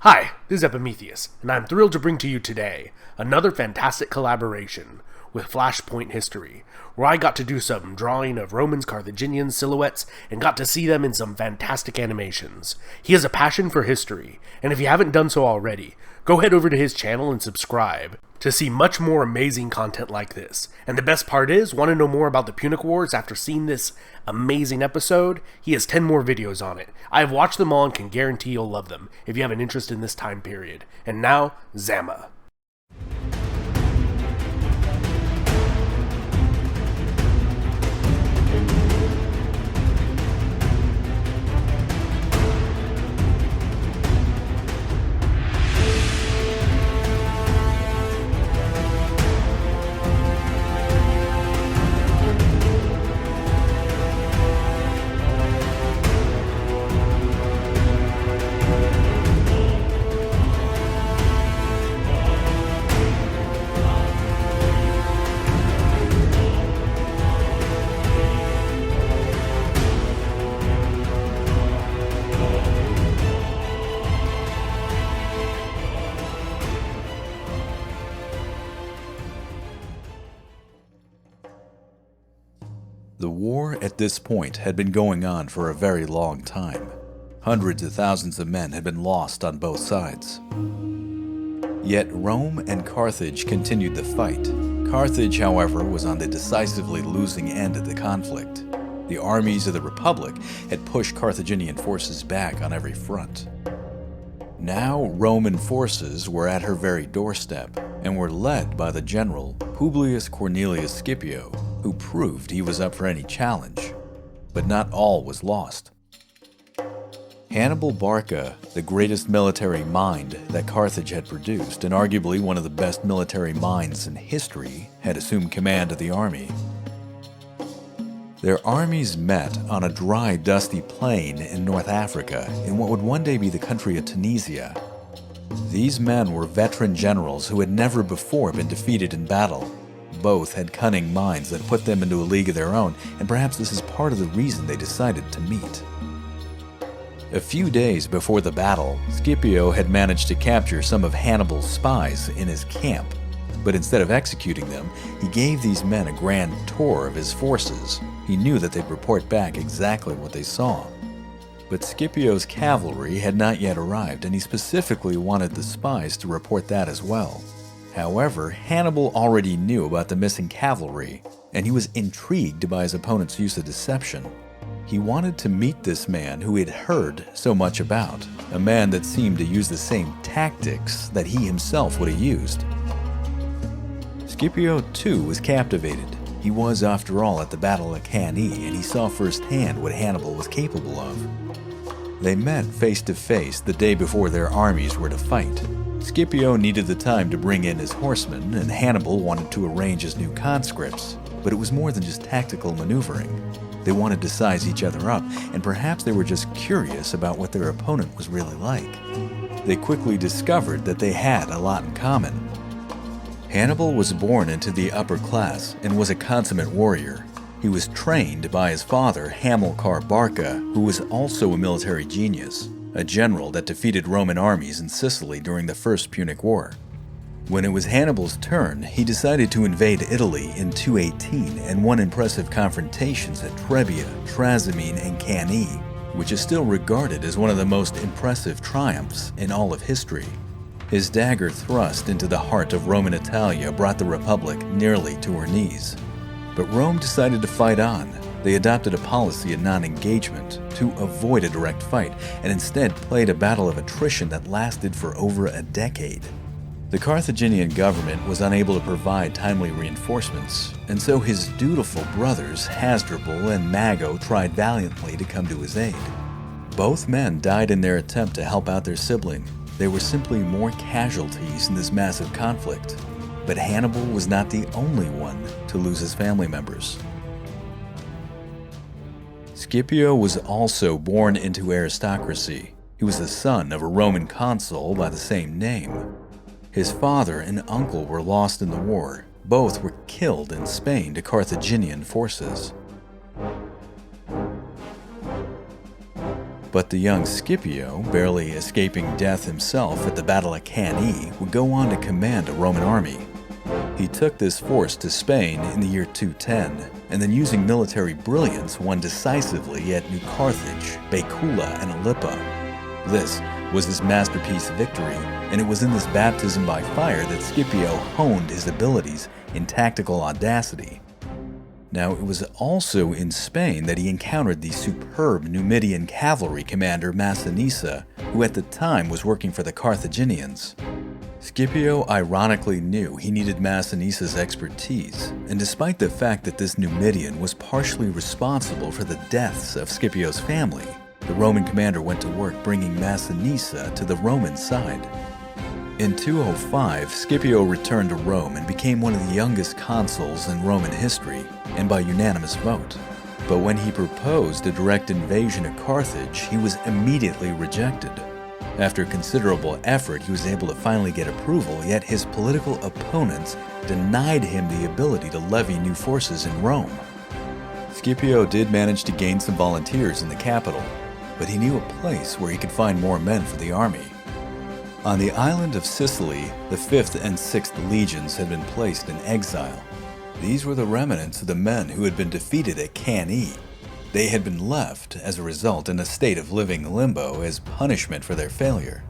Hi, this is Epimetheus, and I'm thrilled to bring to you today another fantastic collaboration with Flashpoint History, where I got to do some drawing of Romans, Carthaginians, silhouettes, and got to see them in some fantastic animations. He has a passion for history, and if you haven't done so already, go head over to his channel and subscribe to see much more amazing content like this. And the best part is, want to know more about the Punic Wars after seeing this amazing episode? He has 10 more videos on it. I have watched them all and can guarantee you'll love them if you have an interest in this time period. And now, Zama. The war at this point had been going on for a very long time. Hundreds of thousands of men had been lost on both sides. Yet Rome and Carthage continued the fight. Carthage, however, was on the decisively losing end of the conflict. The armies of the Republic had pushed Carthaginian forces back on every front. Now Roman forces were at her very doorstep and were led by the general Publius Cornelius Scipio, who proved he was up for any challenge. But not all was lost. Hannibal Barca, the greatest military mind that Carthage had produced, and arguably one of the best military minds in history, had assumed command of the army. Their armies met on a dry, dusty plain in North Africa, in what would one day be the country of Tunisia. These men were veteran generals who had never before been defeated in battle. Both had cunning minds that put them into a league of their own, and perhaps this is part of the reason they decided to meet. A few days before the battle, Scipio had managed to capture some of Hannibal's spies in his camp, but instead of executing them, he gave these men a grand tour of his forces. He knew that they'd report back exactly what they saw. But Scipio's cavalry had not yet arrived, and he specifically wanted the spies to report that as well. However, Hannibal already knew about the missing cavalry, and he was intrigued by his opponent's use of deception. He wanted to meet this man who he had heard so much about, a man that seemed to use the same tactics that he himself would have used. Scipio, too, was captivated. He was, after all, at the Battle of Cannae, and he saw firsthand what Hannibal was capable of. They met face to face the day before their armies were to fight. Scipio needed the time to bring in his horsemen, and Hannibal wanted to arrange his new conscripts, but it was more than just tactical maneuvering. They wanted to size each other up, and perhaps they were just curious about what their opponent was really like. They quickly discovered that they had a lot in common. Hannibal was born into the upper class and was a consummate warrior. He was trained by his father, Hamilcar Barca, who was also a military genius, a general that defeated Roman armies in Sicily during the First Punic War. When it was Hannibal's turn, he decided to invade Italy in 218 and won impressive confrontations at Trebia, Trasimene, and Cannae, which is still regarded as one of the most impressive triumphs in all of history. His dagger thrust into the heart of Roman Italia brought the Republic nearly to her knees. But Rome decided to fight on. They adopted a policy of non-engagement to avoid a direct fight, and instead played a battle of attrition that lasted for over a decade. The Carthaginian government was unable to provide timely reinforcements, and so his dutiful brothers Hasdrubal and Mago tried valiantly to come to his aid. Both men died in their attempt to help out their sibling. There were simply more casualties in this massive conflict, but Hannibal was not the only one to lose his family members. Scipio was also born into aristocracy. He was the son of a Roman consul by the same name. His father and uncle were lost in the war. Both were killed in Spain to Carthaginian forces. But the young Scipio, barely escaping death himself at the Battle of Cannae, would go on to command a Roman army. He took this force to Spain in the year 210, and then using military brilliance won decisively at New Carthage, Baecula, and Ilipa. This was his masterpiece victory, and it was in this baptism by fire that Scipio honed his abilities in tactical audacity. Now, it was also in Spain that he encountered the superb Numidian cavalry commander Massinissa, who at the time was working for the Carthaginians. Scipio ironically knew he needed Massinissa's expertise, and despite the fact that this Numidian was partially responsible for the deaths of Scipio's family, the Roman commander went to work bringing Massinissa to the Roman side. In 205, Scipio returned to Rome and became one of the youngest consuls in Roman history, and by unanimous vote. But when he proposed a direct invasion of Carthage, he was immediately rejected. After considerable effort, he was able to finally get approval, yet his political opponents denied him the ability to levy new forces in Rome. Scipio did manage to gain some volunteers in the capital, but he knew a place where he could find more men for the army. On the island of Sicily, the 5th and 6th legions had been placed in exile. These were the remnants of the men who had been defeated at Cannae. They had been left, as a result, in a state of living limbo as punishment for their failure.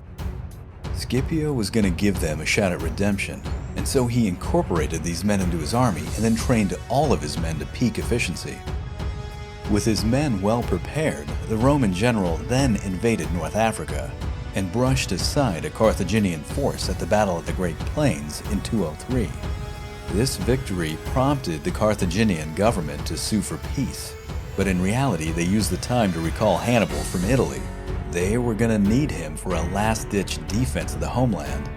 Scipio was going to give them a shot at redemption, and so he incorporated these men into his army and then trained all of his men to peak efficiency. With his men well prepared, the Roman general then invaded North Africa and brushed aside a Carthaginian force at the Battle of the Great Plains in 203. This victory prompted the Carthaginian government to sue for peace, but in reality they used the time to recall Hannibal from Italy. They were going to need him for a last-ditch defense of the homeland.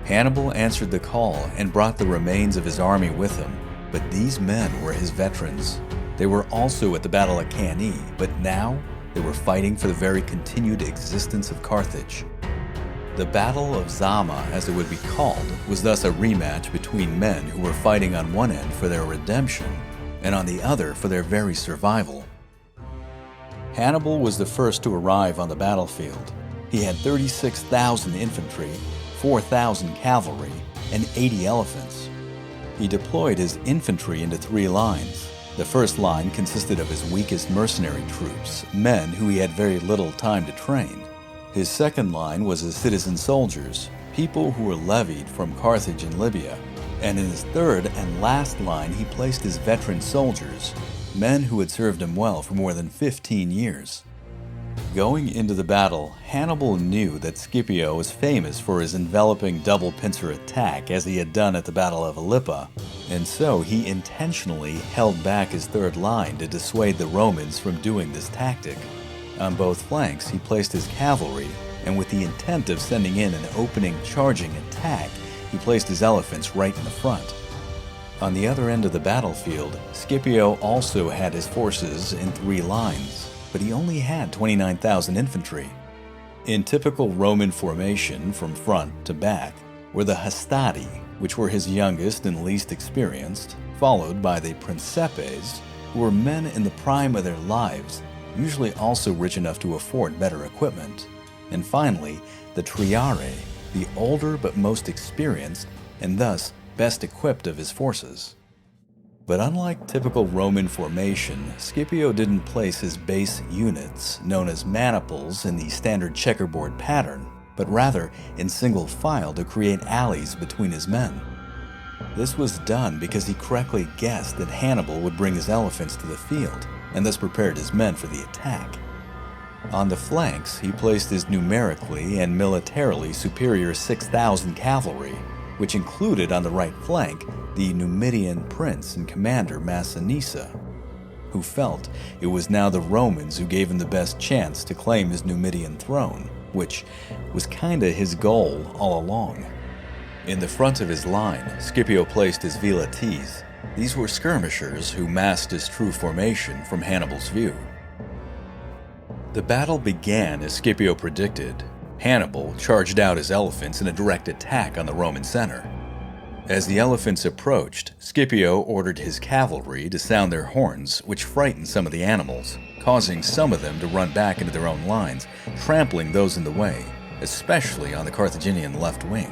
Hannibal answered the call and brought the remains of his army with him, but these men were his veterans. They were also at the Battle of Cannae, but now they were fighting for the very continued existence of Carthage. The Battle of Zama, as it would be called, was thus a rematch between men who were fighting on one end for their redemption and on the other for their very survival. Hannibal was the first to arrive on the battlefield. He had 36,000 infantry, 4,000 cavalry, and 80 elephants. He deployed his infantry into 3 lines. The first line consisted of his weakest mercenary troops, men who he had very little time to train. His second line was his citizen soldiers, people who were levied from Carthage and Libya. And in his third and last line, he placed his veteran soldiers, men who had served him well for more than 15 years. Going into the battle, Hannibal knew that Scipio was famous for his enveloping double pincer attack as he had done at the Battle of Ilipa, and so he intentionally held back his third line to dissuade the Romans from doing this tactic. On both flanks, he placed his cavalry, and with the intent of sending in an opening charging attack, he placed his elephants right in the front. On the other end of the battlefield, Scipio also had his forces in 3 lines, but he only had 29,000 infantry. In typical Roman formation from front to back were the Hastati, which were his youngest and least experienced, followed by the Principes, who were men in the prime of their lives, usually also rich enough to afford better equipment, and finally the Triarii, the older but most experienced and thus best equipped of his forces. But unlike typical Roman formation, Scipio didn't place his base units, known as maniples, in the standard checkerboard pattern, but rather in single file to create alleys between his men. This was done because he correctly guessed that Hannibal would bring his elephants to the field, and thus prepared his men for the attack. On the flanks, he placed his numerically and militarily superior 6,000 cavalry, which included on the right flank the Numidian prince and commander Massinissa, who felt it was now the Romans who gave him the best chance to claim his Numidian throne, which was kinda his goal all along. In the front of his line, Scipio placed his Velites. These were skirmishers who masked his true formation from Hannibal's view. The battle began as Scipio predicted. Hannibal charged out his elephants in a direct attack on the Roman center. As the elephants approached, Scipio ordered his cavalry to sound their horns, which frightened some of the animals, causing some of them to run back into their own lines, trampling those in the way, especially on the Carthaginian left wing.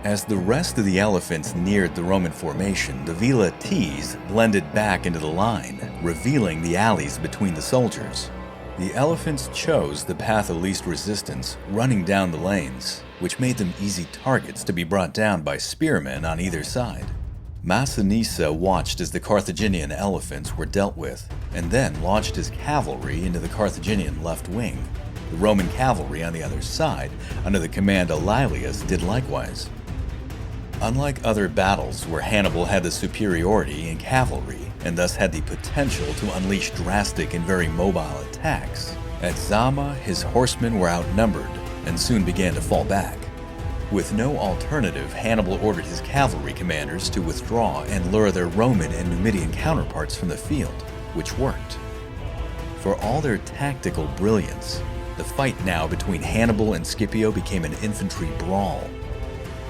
As the rest of the elephants neared the Roman formation, the Vela T's blended back into the line, revealing the alleys between the soldiers. The elephants chose the path of least resistance, running down the lanes, which made them easy targets to be brought down by spearmen on either side. Massinissa watched as the Carthaginian elephants were dealt with, and then launched his cavalry into the Carthaginian left wing. The Roman cavalry on the other side, under the command of Laelius, did likewise. Unlike other battles where Hannibal had the superiority in cavalry, and thus had the potential to unleash drastic and very mobile attacks, at Zama his horsemen were outnumbered and soon began to fall back. With no alternative, Hannibal ordered his cavalry commanders to withdraw and lure their Roman and Numidian counterparts from the field, which worked. For all their tactical brilliance, the fight now between Hannibal and Scipio became an infantry brawl.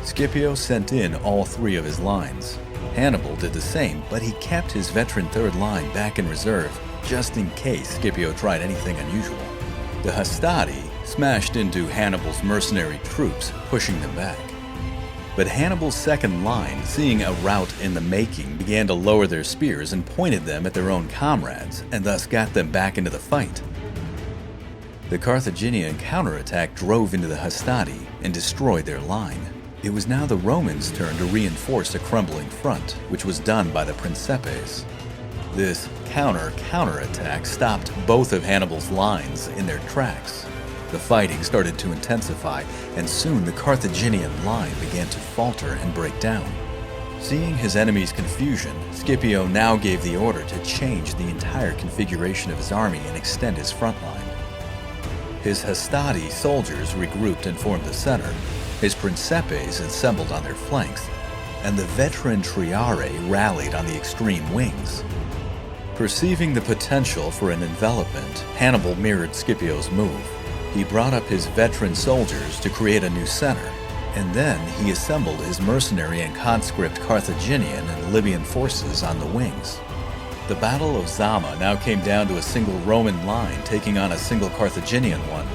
Scipio sent in all three of his lines. Hannibal did the same, but he kept his veteran third line back in reserve, just in case Scipio tried anything unusual. The Hastati smashed into Hannibal's mercenary troops, pushing them back. But Hannibal's second line, seeing a rout in the making, began to lower their spears and pointed them at their own comrades, and thus got them back into the fight. The Carthaginian counterattack drove into the Hastati and destroyed their line. It was now the Romans' turn to reinforce a crumbling front, which was done by the Principes. This counterattack stopped both of Hannibal's lines in their tracks. The fighting started to intensify, and soon the Carthaginian line began to falter and break down. Seeing his enemy's confusion, Scipio now gave the order to change the entire configuration of his army and extend his front line. His Hastati soldiers regrouped and formed the center. His Principes assembled on their flanks, and the veteran Triare rallied on the extreme wings. Perceiving the potential for an envelopment, Hannibal mirrored Scipio's move. He brought up his veteran soldiers to create a new center, and then he assembled his mercenary and conscript Carthaginian and Libyan forces on the wings. The Battle of Zama now came down to a single Roman line taking on a single Carthaginian one.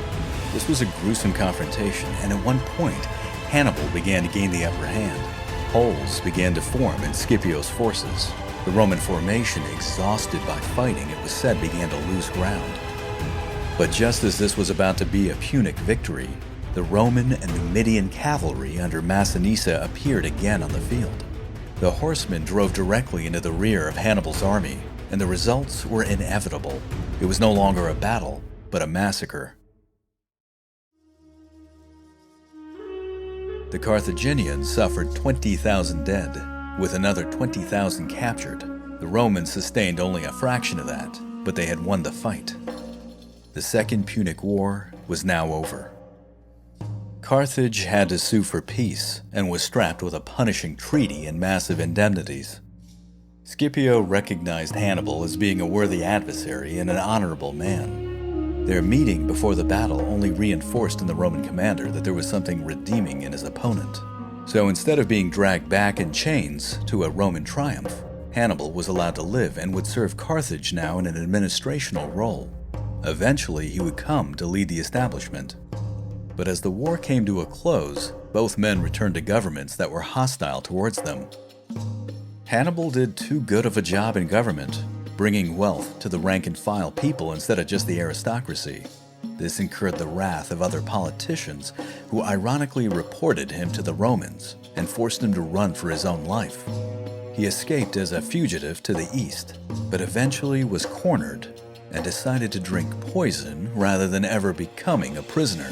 This was a gruesome confrontation, and at one point, Hannibal began to gain the upper hand. Holes began to form in Scipio's forces. The Roman formation, exhausted by fighting, it was said began to lose ground. But just as this was about to be a Punic victory, the Roman and Numidian cavalry under Massinissa appeared again on the field. The horsemen drove directly into the rear of Hannibal's army, and the results were inevitable. It was no longer a battle, but a massacre. The Carthaginians suffered 20,000 dead, with another 20,000 captured. The Romans sustained only a fraction of that, but they had won the fight. The Second Punic War was now over. Carthage had to sue for peace and was strapped with a punishing treaty and massive indemnities. Scipio recognized Hannibal as being a worthy adversary and an honorable man. Their meeting before the battle only reinforced in the Roman commander that there was something redeeming in his opponent. So instead of being dragged back in chains to a Roman triumph, Hannibal was allowed to live and would serve Carthage now in an administrational role. Eventually, he would come to lead the establishment. But as the war came to a close, both men returned to governments that were hostile towards them. Hannibal did too good of a job in government, bringing wealth to the rank-and-file people instead of just the aristocracy. This incurred the wrath of other politicians who ironically reported him to the Romans and forced him to run for his own life. He escaped as a fugitive to the east, but eventually was cornered and decided to drink poison rather than ever becoming a prisoner.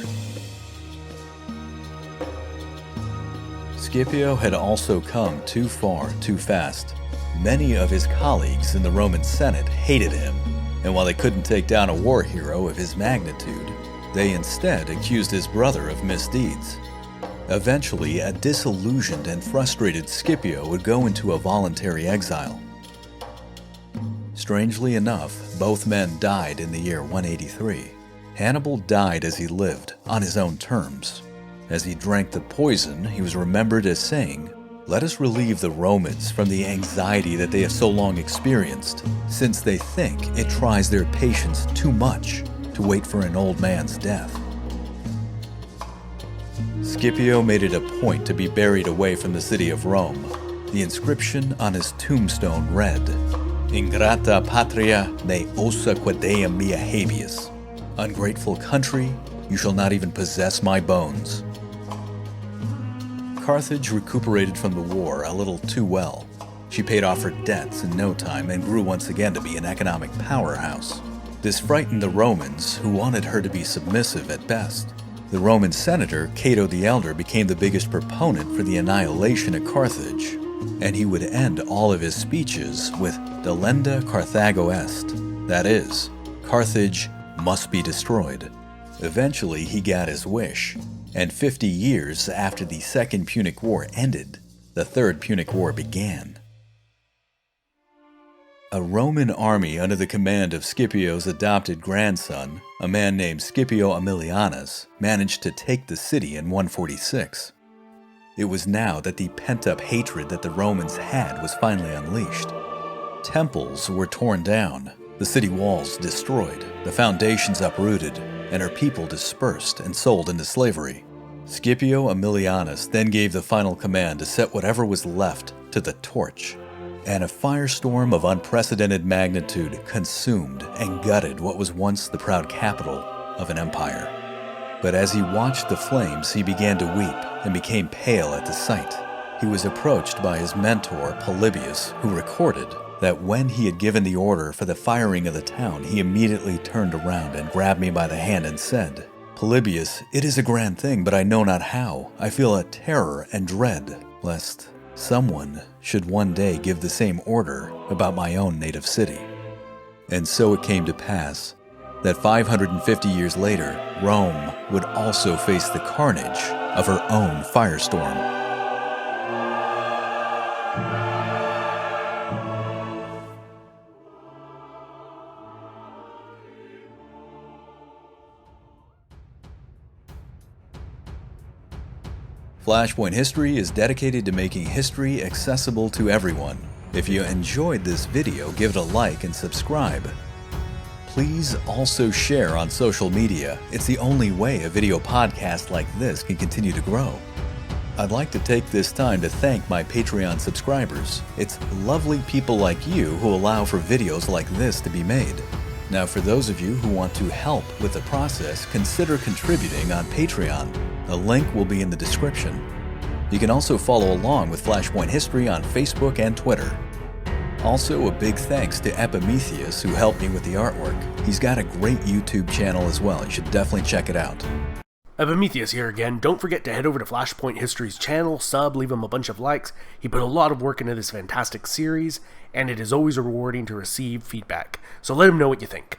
Scipio had also come too far too fast. Many of his colleagues in the Roman Senate hated him, and while they couldn't take down a war hero of his magnitude, they instead accused his brother of misdeeds. Eventually, a disillusioned and frustrated Scipio would go into a voluntary exile. Strangely enough, both men died in the year 183. Hannibal died as he lived, on his own terms. As he drank the poison, he was remembered as saying, Let us relieve the Romans from the anxiety that they have so long experienced, since they think it tries their patience too much to wait for an old man's death. Scipio made it a point to be buried away from the city of Rome. The inscription on his tombstone read, Ingrata patria ne osa quadeam mea habeas. Ungrateful country, you shall not even possess my bones. Carthage recuperated from the war a little too well. She paid off her debts in no time and grew once again to be an economic powerhouse. This frightened the Romans, who wanted her to be submissive at best. The Roman senator, Cato the Elder, became the biggest proponent for the annihilation of Carthage, and he would end all of his speeches with Delenda Carthago est, that is, Carthage must be destroyed. Eventually, he got his wish, and 50 years after the Second Punic War ended, the Third Punic War began. A Roman army under the command of Scipio's adopted grandson, a man named Scipio Aemilianus, managed to take the city in 146. It was now that the pent-up hatred that the Romans had was finally unleashed. Temples were torn down, the city walls destroyed, the foundations uprooted, and her people dispersed and sold into slavery. Scipio Aemilianus then gave the final command to set whatever was left to the torch, and a firestorm of unprecedented magnitude consumed and gutted what was once the proud capital of an empire. But as he watched the flames, he began to weep and became pale at the sight. He was approached by his mentor, Polybius, who recorded that when he had given the order for the firing of the town, he immediately turned around and grabbed me by the hand and said, Polybius, it is a grand thing, but I know not how. I feel a terror and dread, lest someone should one day give the same order about my own native city. And so it came to pass that 550 years later, Rome would also face the carnage of her own firestorm. Flashpoint History is dedicated to making history accessible to everyone. If you enjoyed this video, give it a like and subscribe. Please also share on social media. It's the only way a video podcast like this can continue to grow. I'd like to take this time to thank my Patreon subscribers. It's lovely people like you who allow for videos like this to be made. Now, for those of you who want to help with the process, consider contributing on Patreon. The link will be in the description. You can also follow along with Flashpoint History on Facebook and Twitter. Also, a big thanks to Epimetheus, who helped me with the artwork. He's got a great YouTube channel as well. You should definitely check it out. Epimetheus here again. Don't forget to head over to Flashpoint History's channel, sub, leave him a bunch of likes. He put a lot of work into this fantastic series, and it is always rewarding to receive feedback. So let him know what you think.